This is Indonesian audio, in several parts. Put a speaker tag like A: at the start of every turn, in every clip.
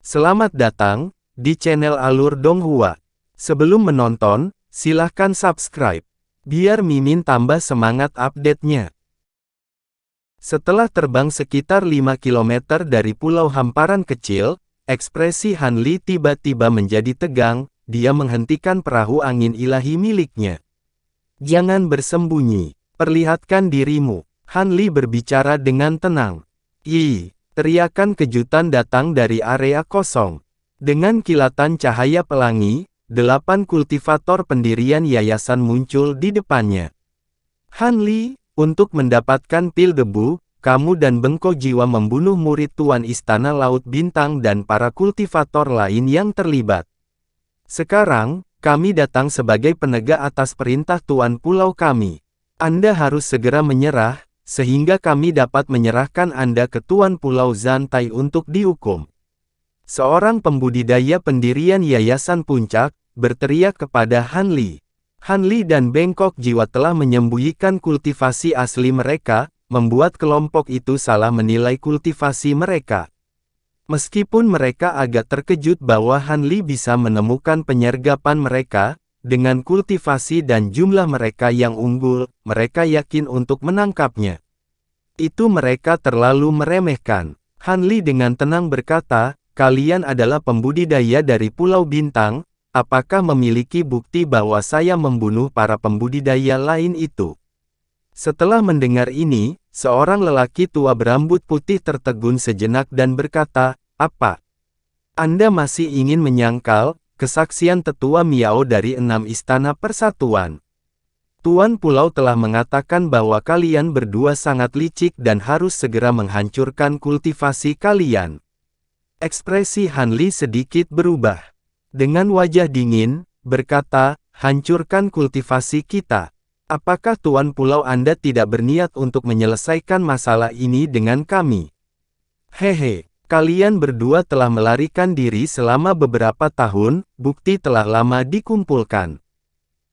A: Selamat datang di channel Alur Donghua. Sebelum menonton, silahkan subscribe, biar Mimin tambah semangat update-nya. Setelah terbang sekitar 5 km dari pulau hamparan kecil, ekspresi Han Li tiba-tiba menjadi tegang, dia menghentikan perahu angin ilahi miliknya. Jangan bersembunyi, perlihatkan dirimu. Han Li berbicara dengan tenang. Teriakan kejutan datang dari area kosong. Dengan kilatan cahaya pelangi, 8 kultivator pendirian yayasan muncul di depannya. Han Li, untuk mendapatkan pil debu, kamu dan Bengko Jiwa membunuh murid Tuan Istana Laut Bintang dan para kultivator lain yang terlibat. Sekarang, kami datang sebagai penegak atas perintah Tuan Pulau kami. Anda harus segera menyerah, sehingga kami dapat menyerahkan Anda ke Tuan Pulau Zantai untuk dihukum. Seorang pembudidaya pendirian Yayasan Puncak, berteriak kepada Han Li. Han Li dan Bengkok Jiwa telah menyembunyikan kultivasi asli mereka, membuat kelompok itu salah menilai kultivasi mereka. Meskipun mereka agak terkejut bahwa Han Li bisa menemukan penyergapan mereka, dengan kultivasi dan jumlah mereka yang unggul, mereka yakin untuk menangkapnya. Itu mereka terlalu meremehkan. Han Li dengan tenang berkata, kalian adalah pembudidaya dari Pulau Bintang, apakah memiliki bukti bahwa saya membunuh para pembudidaya lain itu? Setelah mendengar ini, seorang lelaki tua berambut putih tertegun sejenak dan berkata, apa? Anda masih ingin menyangkal kesaksian tetua Miao dari 6 Istana Persatuan? Tuan Pulau telah mengatakan bahwa kalian berdua sangat licik dan harus segera menghancurkan kultivasi kalian. Ekspresi Han Li sedikit berubah. Dengan wajah dingin, berkata, hancurkan kultivasi kita. Apakah Tuan Pulau Anda tidak berniat untuk menyelesaikan masalah ini dengan kami? Hehe. Kalian berdua telah melarikan diri selama beberapa tahun, bukti telah lama dikumpulkan.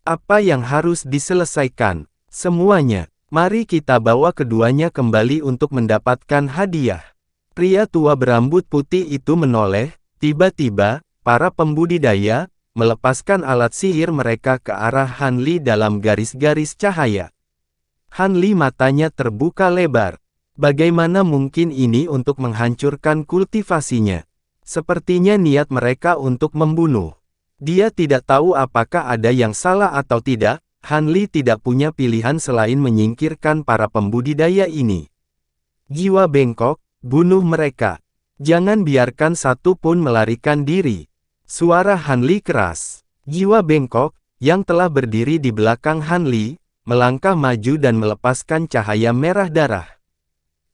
A: Apa yang harus diselesaikan? Semuanya. Mari kita bawa keduanya kembali untuk mendapatkan hadiah. Pria tua berambut putih itu menoleh, tiba-tiba, para pembudidaya, melepaskan alat sihir mereka ke arah Han Li dalam garis-garis cahaya. Han Li matanya terbuka lebar. Bagaimana mungkin ini untuk menghancurkan kultivasinya? Sepertinya niat mereka untuk membunuh. Dia tidak tahu apakah ada yang salah atau tidak. Han Li tidak punya pilihan selain menyingkirkan para pembudidaya ini. Jiwa Bengkok, bunuh mereka. Jangan biarkan satu pun melarikan diri. Suara Han Li keras. Jiwa Bengkok, yang telah berdiri di belakang Han Li, melangkah maju dan melepaskan cahaya merah darah.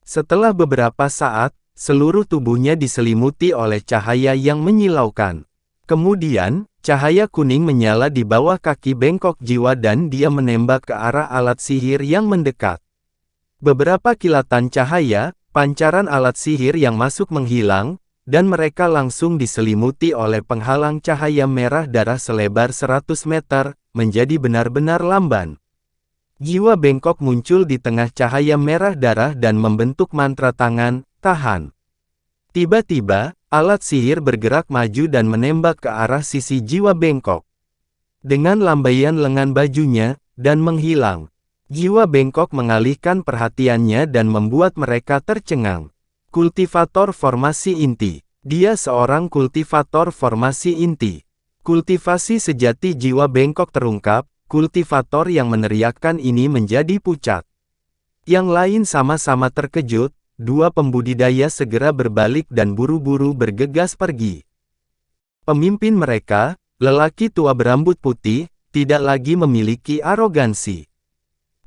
A: Setelah beberapa saat, seluruh tubuhnya diselimuti oleh cahaya yang menyilaukan. Kemudian, cahaya kuning menyala di bawah kaki Bengkok Jiwa dan dia menembak ke arah alat sihir yang mendekat. Beberapa kilatan cahaya, pancaran alat sihir yang masuk menghilang, dan mereka langsung diselimuti oleh penghalang cahaya merah darah selebar 100 meter, menjadi benar-benar lamban. Jiwa Bengkok muncul di tengah cahaya merah darah dan membentuk mantra tangan, tahan. Tiba-tiba, alat sihir bergerak maju dan menembak ke arah sisi Jiwa Bengkok. Dengan lambaian lengan bajunya, dan menghilang. Jiwa Bengkok mengalihkan perhatiannya dan membuat mereka tercengang. Kultivator formasi inti. Dia seorang kultivator formasi inti. Kultivasi sejati Jiwa Bengkok terungkap. Kultivator yang meneriakkan ini menjadi pucat. Yang lain sama-sama terkejut, dua pembudidaya segera berbalik dan buru-buru bergegas pergi. Pemimpin mereka, lelaki tua berambut putih, tidak lagi memiliki arogansi.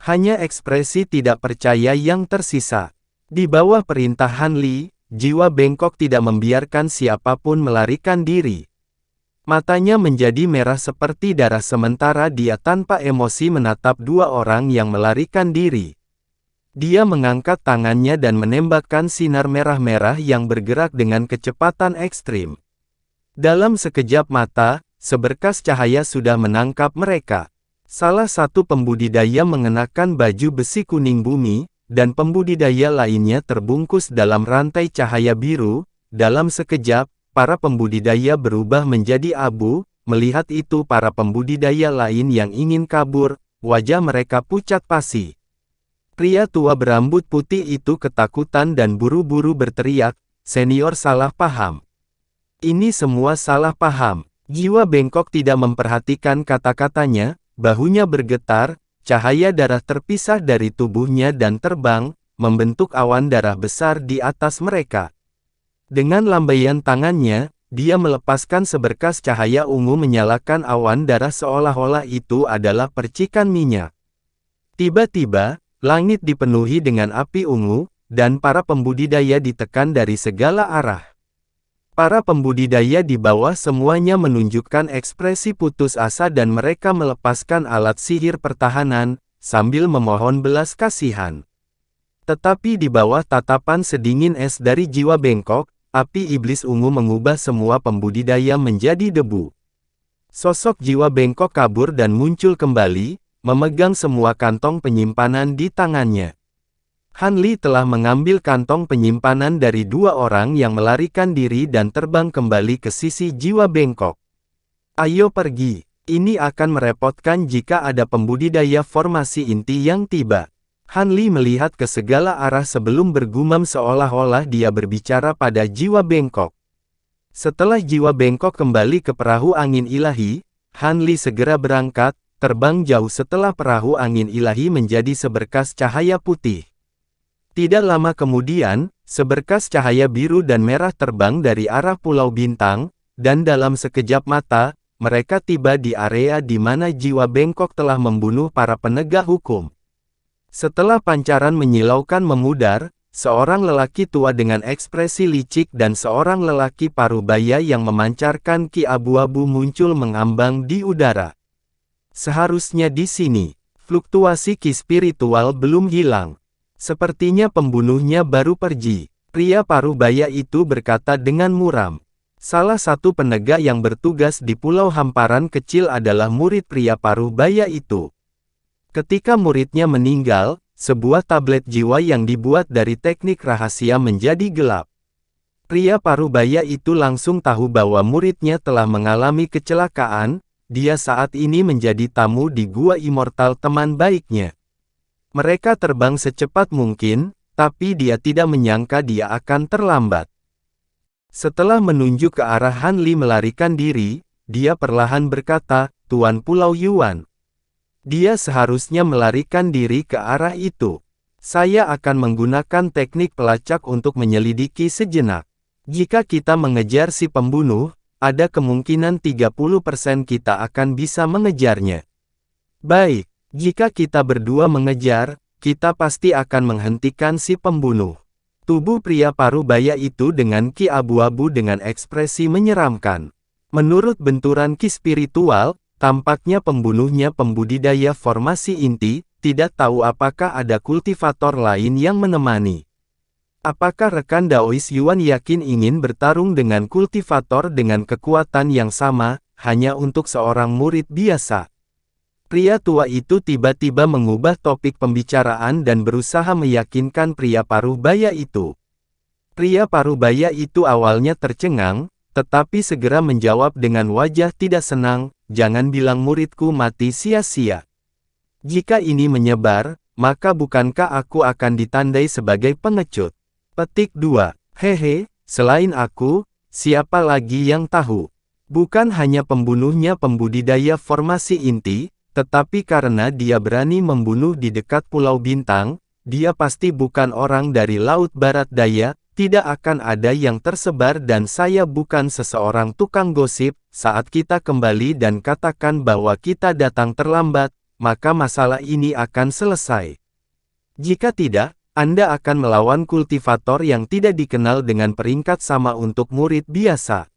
A: Hanya ekspresi tidak percaya yang tersisa. Di bawah perintah Han Li, Jiwa Bengkok tidak membiarkan siapapun melarikan diri. Matanya menjadi merah seperti darah sementara dia tanpa emosi menatap dua orang yang melarikan diri. Dia mengangkat tangannya dan menembakkan sinar merah-merah yang bergerak dengan kecepatan ekstrim. Dalam sekejap mata, seberkas cahaya sudah menangkap mereka. Salah satu pembudidaya mengenakan baju besi kuning bumi, dan pembudidaya lainnya terbungkus dalam rantai cahaya biru. Dalam sekejap, para pembudidaya berubah menjadi abu. Melihat itu para pembudidaya lain yang ingin kabur, wajah mereka pucat pasi. Pria tua berambut putih itu ketakutan dan buru-buru berteriak, "Senior salah paham. Ini semua salah paham." Jiwa bengkok tidak memperhatikan kata-katanya, bahunya bergetar, cahaya darah terpisah dari tubuhnya dan terbang, membentuk awan darah besar di atas mereka. Dengan lambaian tangannya, dia melepaskan seberkas cahaya ungu menyalakan awan darah seolah-olah itu adalah percikan minyak. Tiba-tiba, langit dipenuhi dengan api ungu, dan para pembudidaya ditekan dari segala arah. Para pembudidaya di bawah semuanya menunjukkan ekspresi putus asa dan mereka melepaskan alat sihir pertahanan, sambil memohon belas kasihan. Tetapi di bawah tatapan sedingin es dari jiwa bengkok, api iblis ungu mengubah semua pembudidaya menjadi debu. Sosok jiwa bengkok kabur dan muncul kembali, memegang semua kantong penyimpanan di tangannya. Han Li telah mengambil kantong penyimpanan dari dua orang yang melarikan diri dan terbang kembali ke sisi jiwa bengkok. "Ayo pergi, ini akan merepotkan jika ada pembudidaya formasi inti yang tiba." Han Li melihat ke segala arah sebelum bergumam seolah-olah dia berbicara pada jiwa bengkok. Setelah jiwa bengkok kembali ke perahu angin ilahi, Han Li segera berangkat, terbang jauh setelah perahu angin ilahi menjadi seberkas cahaya putih. Tidak lama kemudian, seberkas cahaya biru dan merah terbang dari arah Pulau Bintang, dan dalam sekejap mata, mereka tiba di area di mana jiwa bengkok telah membunuh para penegak hukum. Setelah pancaran menyilaukan memudar, seorang lelaki tua dengan ekspresi licik dan seorang lelaki parubaya yang memancarkan ki abu-abu muncul mengambang di udara. Seharusnya di sini, fluktuasi ki spiritual belum hilang. Sepertinya pembunuhnya baru pergi. Pria parubaya itu berkata dengan muram. Salah satu penegak yang bertugas di Pulau Hamparan Kecil adalah murid pria parubaya itu. Ketika muridnya meninggal, sebuah tablet jiwa yang dibuat dari teknik rahasia menjadi gelap. Pria parubaya itu langsung tahu bahwa muridnya telah mengalami kecelakaan. Dia saat ini menjadi tamu di gua immortal teman baiknya. Mereka terbang secepat mungkin, tapi dia tidak menyangka dia akan terlambat. Setelah menunjuk ke arah Han Li melarikan diri, dia perlahan berkata, "Tuan Pulau Yuan." Dia seharusnya melarikan diri ke arah itu. Saya akan menggunakan teknik pelacak untuk menyelidiki sejenak. Jika kita mengejar si pembunuh, ada kemungkinan 30% kita akan bisa mengejarnya. Baik, jika kita berdua mengejar, kita pasti akan menghentikan si pembunuh. Tubuh pria parubaya itu dengan ki abu-abu dengan ekspresi menyeramkan. Menurut benturan ki spiritual, tampaknya pembunuhnya pembudidaya formasi inti, tidak tahu apakah ada kultivator lain yang menemani. Apakah rekan Daois Yuan yakin ingin bertarung dengan kultivator dengan kekuatan yang sama, hanya untuk seorang murid biasa? Pria tua itu tiba-tiba mengubah topik pembicaraan dan berusaha meyakinkan pria parubaya itu. Pria parubaya itu awalnya tercengang, tetapi segera menjawab dengan wajah tidak senang, "Jangan bilang muridku mati sia-sia. Jika ini menyebar, maka bukankah aku akan ditandai sebagai pengecut?" Petik 2. Hehe, selain aku, siapa lagi yang tahu? Bukan hanya pembunuhnya pembudidaya formasi inti, tetapi karena dia berani membunuh di dekat Pulau Bintang, dia pasti bukan orang dari Laut Barat Daya, tidak akan ada yang tersebar dan saya bukan seseorang tukang gosip. Saat kita kembali dan katakan bahwa kita datang terlambat, maka masalah ini akan selesai. Jika tidak, Anda akan melawan kultivator yang tidak dikenal dengan peringkat sama untuk murid biasa.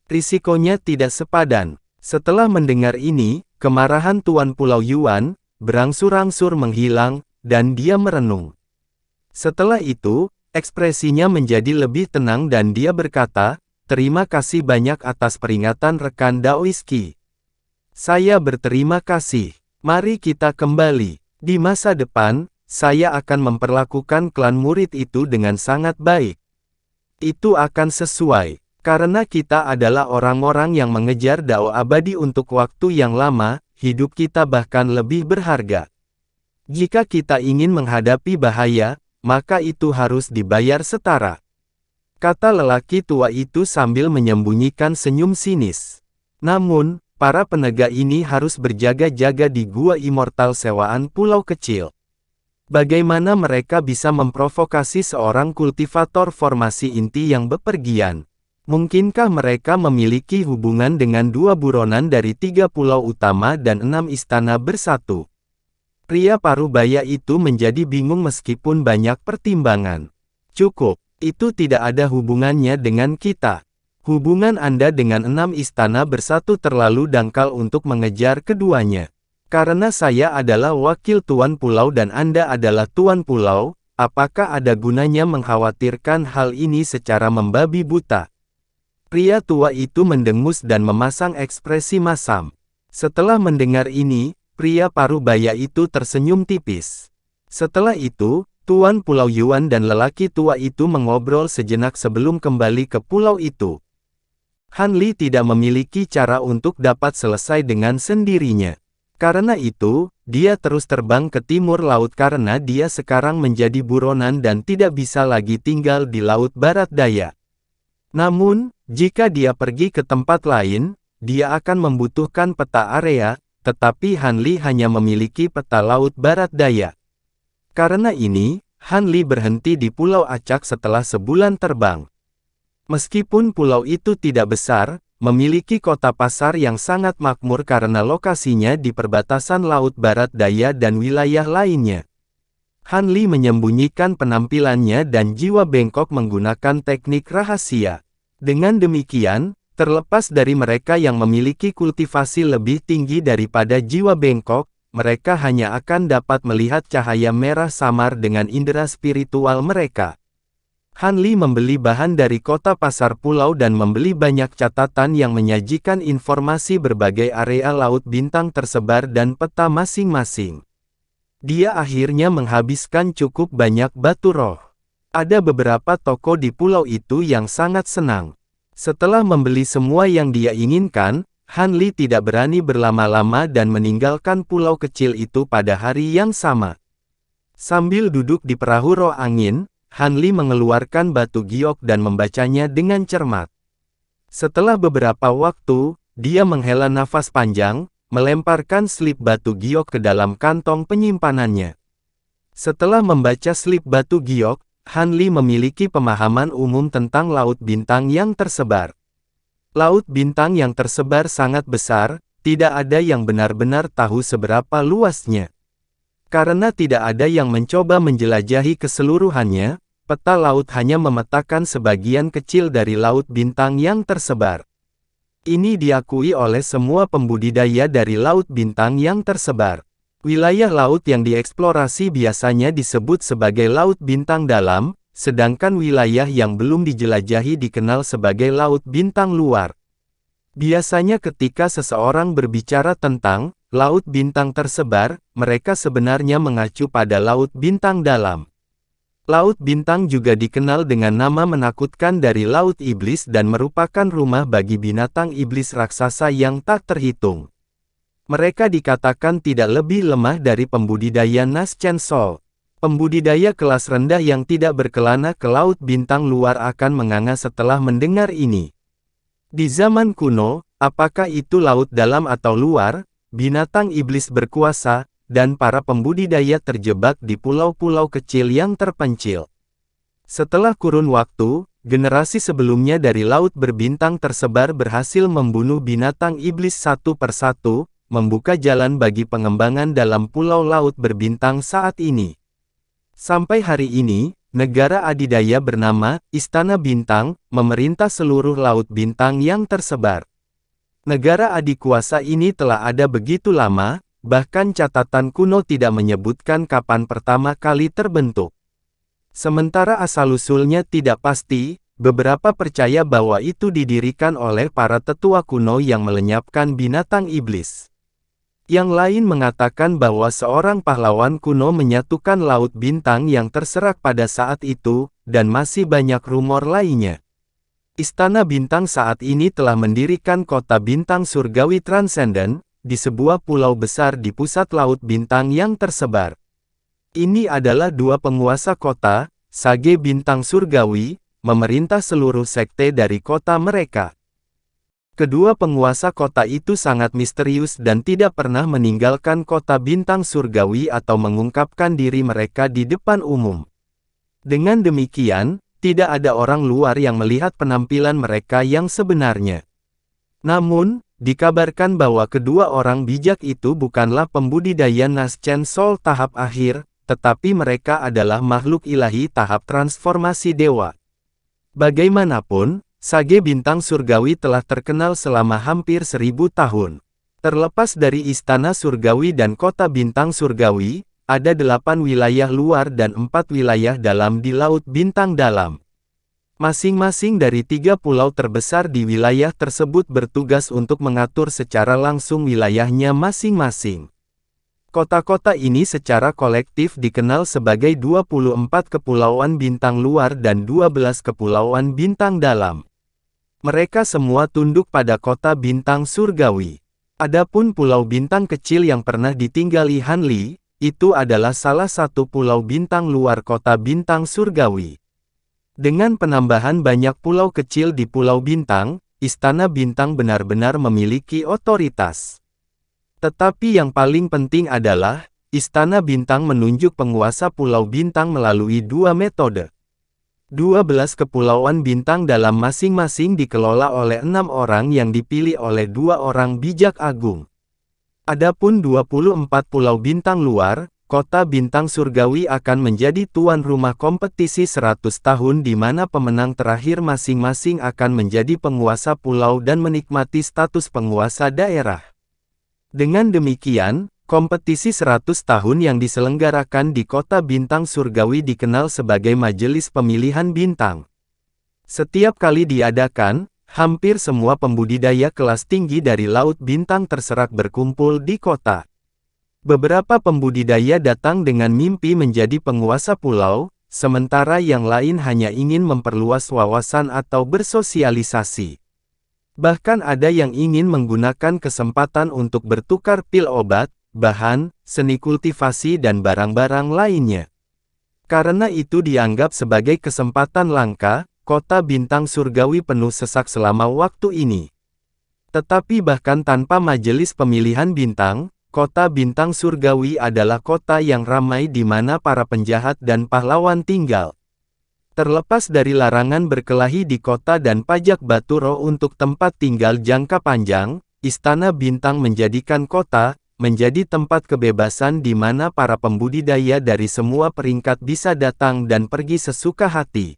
A: Risikonya tidak sepadan. Setelah mendengar ini, kemarahan Tuan Pulau Yuan berangsur-angsur menghilang, dan dia merenung. Setelah itu, ekspresinya menjadi lebih tenang dan dia berkata, "Terima kasih banyak atas peringatan rekan Daoiski. Saya berterima kasih. Mari kita kembali. Di masa depan, saya akan memperlakukan klan murid itu dengan sangat baik." "Itu akan sesuai," Karena kita adalah orang-orang yang mengejar dao abadi untuk waktu yang lama, hidup kita bahkan lebih berharga. Jika kita ingin menghadapi bahaya, maka itu harus dibayar setara. Kata lelaki tua itu sambil menyembunyikan senyum sinis. Namun, para penegak ini harus berjaga-jaga di gua immortal sewaan pulau kecil. Bagaimana mereka bisa memprovokasi seorang kultivator formasi inti yang bepergian? Mungkinkah mereka memiliki hubungan dengan 2 buronan dari 3 pulau utama dan 6 istana bersatu? Pria parubaya itu menjadi bingung meskipun banyak pertimbangan. Cukup, itu tidak ada hubungannya dengan kita. Hubungan Anda dengan 6 istana bersatu terlalu dangkal untuk mengejar keduanya. Karena saya adalah wakil tuan pulau dan Anda adalah tuan pulau, apakah ada gunanya mengkhawatirkan hal ini secara membabi buta? Pria tua itu mendengus dan memasang ekspresi masam. Setelah mendengar ini, pria parubaya itu tersenyum tipis. Setelah itu, Tuan Pulau Yuan dan lelaki tua itu mengobrol sejenak sebelum kembali ke pulau itu. Han Li tidak memiliki cara untuk dapat selesai dengan sendirinya. Karena itu, dia terus terbang ke timur laut karena dia sekarang menjadi buronan dan tidak bisa lagi tinggal di laut barat daya. Namun, jika dia pergi ke tempat lain, dia akan membutuhkan peta area, tetapi Han Li hanya memiliki peta laut barat daya. Karena ini, Han Li berhenti di Pulau Acak setelah sebulan terbang. Meskipun pulau itu tidak besar, memiliki kota pasar yang sangat makmur karena lokasinya di perbatasan Laut Barat Daya dan wilayah lainnya. Han Li menyembunyikan penampilannya dan jiwa bengkok menggunakan teknik rahasia. Dengan demikian, terlepas dari mereka yang memiliki kultivasi lebih tinggi daripada jiwa bengkok, mereka hanya akan dapat melihat cahaya merah samar dengan indera spiritual mereka. Han Li membeli bahan dari kota pasar pulau dan membeli banyak catatan yang menyajikan informasi berbagai area laut bintang tersebar dan peta masing-masing. Dia akhirnya menghabiskan cukup banyak batu roh. Ada beberapa toko di pulau itu yang sangat senang. Setelah membeli semua yang dia inginkan, Han Li tidak berani berlama-lama dan meninggalkan pulau kecil itu pada hari yang sama. Sambil duduk di perahu roh angin, Han Li mengeluarkan batu giok dan membacanya dengan cermat. Setelah beberapa waktu, dia menghela nafas panjang, melemparkan slip batu giok ke dalam kantong penyimpanannya. Setelah membaca slip batu giok, Han Li memiliki pemahaman umum tentang laut bintang yang tersebar. Laut bintang yang tersebar sangat besar, tidak ada yang benar-benar tahu seberapa luasnya. Karena tidak ada yang mencoba menjelajahi keseluruhannya, peta laut hanya memetakan sebagian kecil dari laut bintang yang tersebar. Ini diakui oleh semua pembudidaya dari laut bintang yang tersebar. Wilayah laut yang dieksplorasi biasanya disebut sebagai laut bintang dalam, sedangkan wilayah yang belum dijelajahi dikenal sebagai laut bintang luar. Biasanya ketika seseorang berbicara tentang laut bintang tersebar, mereka sebenarnya mengacu pada laut bintang dalam. Laut bintang juga dikenal dengan nama menakutkan dari Laut Iblis dan merupakan rumah bagi binatang iblis raksasa yang tak terhitung. Mereka dikatakan tidak lebih lemah dari pembudidaya Nas Chen Sol. Pembudidaya kelas rendah yang tidak berkelana ke laut bintang luar akan menganga setelah mendengar ini. Di zaman kuno, apakah itu laut dalam atau luar, binatang iblis berkuasa, dan para pembudidaya terjebak di pulau-pulau kecil yang terpencil. Setelah kurun waktu, generasi sebelumnya dari laut berbintang tersebar berhasil membunuh binatang iblis satu persatu, membuka jalan bagi pengembangan dalam pulau laut berbintang saat ini. Sampai hari ini, negara adidaya bernama Istana Bintang memerintah seluruh laut bintang yang tersebar. Negara adikuasa ini telah ada begitu lama, bahkan catatan kuno tidak menyebutkan kapan pertama kali terbentuk. Sementara asal-usulnya tidak pasti, beberapa percaya bahwa itu didirikan oleh para tetua kuno yang melenyapkan binatang iblis. Yang lain mengatakan bahwa seorang pahlawan kuno menyatukan laut bintang yang terserak pada saat itu, dan masih banyak rumor lainnya. Istana Bintang saat ini telah mendirikan kota bintang surgawi transenden, di sebuah pulau besar di pusat Laut Bintang yang tersebar. Ini adalah dua penguasa kota, Sage Bintang Surgawi, memerintah seluruh sekte dari kota mereka. Kedua penguasa kota itu sangat misterius dan tidak pernah meninggalkan kota bintang surgawi atau mengungkapkan diri mereka di depan umum. Dengan demikian, tidak ada orang luar yang melihat penampilan mereka yang sebenarnya. Namun, dikabarkan bahwa kedua orang bijak itu bukanlah pembudidaya Naschen Soul tahap akhir, tetapi mereka adalah makhluk ilahi tahap transformasi dewa. Bagaimanapun, Sage Bintang Surgawi telah terkenal selama hampir 1000 tahun. Terlepas dari Istana Surgawi dan Kota Bintang Surgawi, ada 8 wilayah luar dan 4 wilayah dalam di Laut Bintang Dalam. Masing-masing dari 3 pulau terbesar di wilayah tersebut bertugas untuk mengatur secara langsung wilayahnya masing-masing. Kota-kota ini secara kolektif dikenal sebagai 24 kepulauan bintang luar dan 12 kepulauan bintang dalam. Mereka semua tunduk pada kota bintang surgawi. Adapun pulau bintang kecil yang pernah ditinggali Hanli, itu adalah salah satu pulau bintang luar kota bintang surgawi. Dengan penambahan banyak pulau kecil di pulau bintang, Istana Bintang benar-benar memiliki otoritas. Tetapi yang paling penting adalah, Istana Bintang menunjuk penguasa pulau bintang melalui dua metode. 12 kepulauan bintang dalam masing-masing dikelola oleh 6 orang yang dipilih oleh 2 orang bijak agung. Adapun 24 pulau bintang luar, kota bintang surgawi akan menjadi tuan rumah kompetisi 100 tahun di mana pemenang terakhir masing-masing akan menjadi penguasa pulau dan menikmati status penguasa daerah. Dengan demikian, kompetisi 100 tahun yang diselenggarakan di kota bintang surgawi dikenal sebagai Majelis Pemilihan Bintang. Setiap kali diadakan, hampir semua pembudidaya kelas tinggi dari Laut Bintang terserak berkumpul di kota. Beberapa pembudidaya datang dengan mimpi menjadi penguasa pulau, sementara yang lain hanya ingin memperluas wawasan atau bersosialisasi. Bahkan ada yang ingin menggunakan kesempatan untuk bertukar pil obat, bahan, seni kultivasi dan barang-barang lainnya. Karena itu dianggap sebagai kesempatan langka, kota bintang surgawi penuh sesak selama waktu ini. Tetapi bahkan tanpa majelis pemilihan bintang, kota bintang surgawi adalah kota yang ramai di mana para penjahat dan pahlawan tinggal. Terlepas dari larangan berkelahi di kota dan pajak batu roh untuk tempat tinggal jangka panjang, Istana Bintang menjadikan kota menjadi tempat kebebasan di mana para pembudidaya dari semua peringkat bisa datang dan pergi sesuka hati.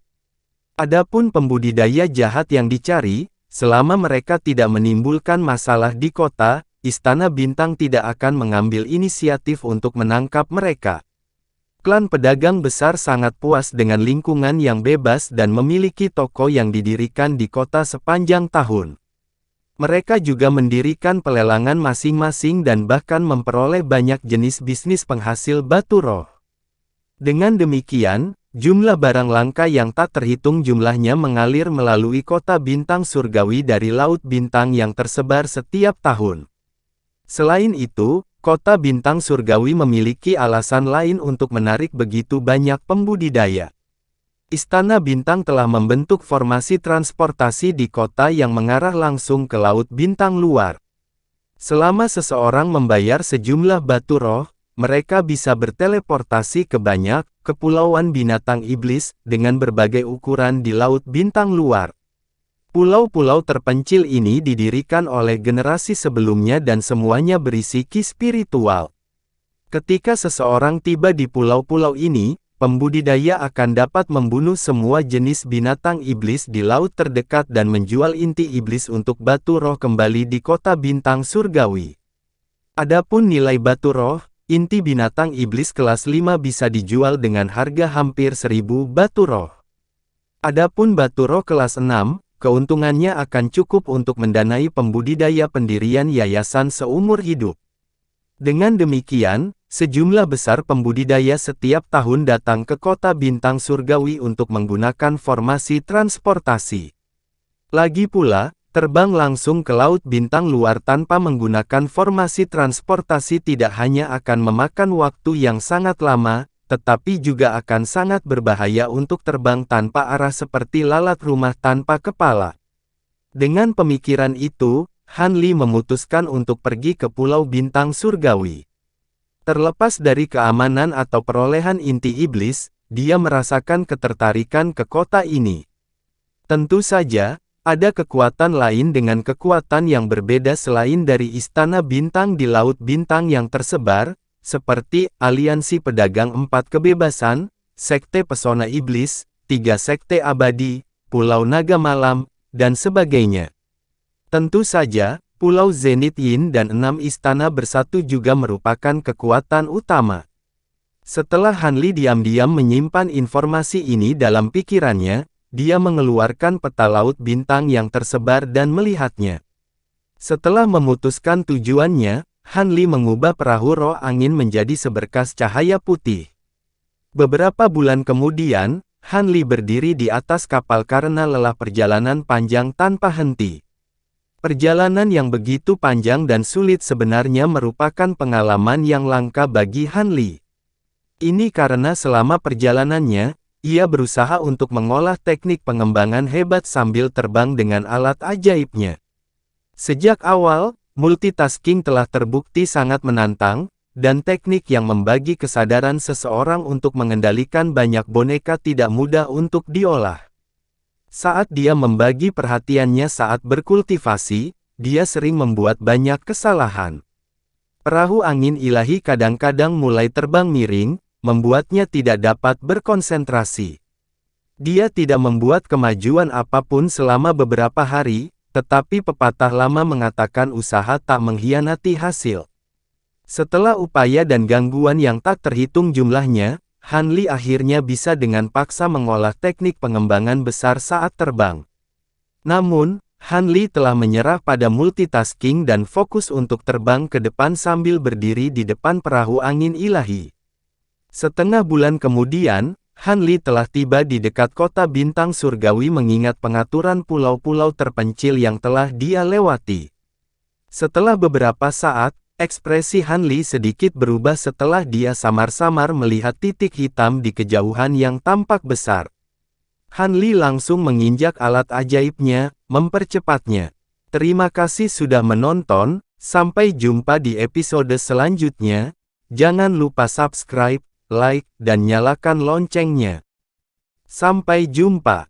A: Adapun pembudidaya jahat yang dicari, selama mereka tidak menimbulkan masalah di kota, Istana Bintang tidak akan mengambil inisiatif untuk menangkap mereka. Klan pedagang besar sangat puas dengan lingkungan yang bebas dan memiliki toko yang didirikan di kota sepanjang tahun. Mereka juga mendirikan pelelangan masing-masing dan bahkan memperoleh banyak jenis bisnis penghasil batu roh. Dengan demikian, jumlah barang langka yang tak terhitung jumlahnya mengalir melalui kota bintang surgawi dari Laut Bintang yang tersebar setiap tahun. Selain itu, kota bintang surgawi memiliki alasan lain untuk menarik begitu banyak pembudidaya. Istana Bintang telah membentuk formasi transportasi di kota yang mengarah langsung ke Laut Bintang luar. Selama seseorang membayar sejumlah batu roh, mereka bisa berteleportasi ke banyak kepulauan binatang iblis dengan berbagai ukuran di Laut Bintang luar. Pulau-pulau terpencil ini didirikan oleh generasi sebelumnya dan semuanya berisi ki spiritual. Ketika seseorang tiba di pulau-pulau ini, pembudidaya akan dapat membunuh semua jenis binatang iblis di laut terdekat dan menjual inti iblis untuk batu roh kembali di kota bintang surgawi. Adapun nilai batu roh, inti binatang iblis kelas 5 bisa dijual dengan harga hampir 1000 batu roh. Adapun batu roh kelas 6, keuntungannya akan cukup untuk mendanai pembudidaya pendirian yayasan seumur hidup. Dengan demikian, sejumlah besar pembudidaya setiap tahun datang ke kota bintang surgawi untuk menggunakan formasi transportasi. Lagi pula, terbang langsung ke laut bintang luar tanpa menggunakan formasi transportasi tidak hanya akan memakan waktu yang sangat lama, tetapi juga akan sangat berbahaya untuk terbang tanpa arah seperti lalat rumah tanpa kepala. Dengan pemikiran itu, Han Li memutuskan untuk pergi ke Pulau Bintang Surgawi. Terlepas dari keamanan atau perolehan inti iblis, dia merasakan ketertarikan ke kota ini. Tentu saja, ada kekuatan lain dengan kekuatan yang berbeda selain dari Istana Bintang di Laut Bintang yang tersebar, seperti Aliansi Pedagang Empat Kebebasan, Sekte Pesona Iblis, Tiga Sekte Abadi, Pulau Naga Malam, dan sebagainya. Tentu saja, Pulau Zenith Yin dan 6 istana bersatu juga merupakan kekuatan utama. Setelah Han Li diam-diam menyimpan informasi ini dalam pikirannya, dia mengeluarkan peta laut bintang yang tersebar dan melihatnya. Setelah memutuskan tujuannya, Han Li mengubah perahu roh angin menjadi seberkas cahaya putih. Beberapa bulan kemudian, Han Li berdiri di atas kapal karena lelah perjalanan panjang tanpa henti. Perjalanan yang begitu panjang dan sulit sebenarnya merupakan pengalaman yang langka bagi Han Li. Ini karena selama perjalanannya, ia berusaha untuk mengolah teknik pengembangan hebat sambil terbang dengan alat ajaibnya. Sejak awal, multitasking telah terbukti sangat menantang, dan teknik yang membagi kesadaran seseorang untuk mengendalikan banyak boneka tidak mudah untuk diolah. Saat dia membagi perhatiannya saat berkultivasi, dia sering membuat banyak kesalahan. Perahu angin ilahi kadang-kadang mulai terbang miring, membuatnya tidak dapat berkonsentrasi. Dia tidak membuat kemajuan apapun selama beberapa hari, tetapi pepatah lama mengatakan usaha tak mengkhianati hasil. Setelah upaya dan gangguan yang tak terhitung jumlahnya, Han Li akhirnya bisa dengan paksa mengolah teknik pengembangan besar saat terbang. Namun, Han Li telah menyerah pada multitasking dan fokus untuk terbang ke depan sambil berdiri di depan perahu angin ilahi. Setengah bulan kemudian, Han Li telah tiba di dekat kota bintang surgawi mengingat pengaturan pulau-pulau terpencil yang telah dia lewati. Setelah beberapa saat, ekspresi Han Li sedikit berubah setelah dia samar-samar melihat titik hitam di kejauhan yang tampak besar. Han Li langsung menginjak alat ajaibnya, mempercepatnya. Terima kasih sudah menonton, sampai jumpa di episode selanjutnya. Jangan lupa subscribe, like, dan nyalakan loncengnya. Sampai jumpa.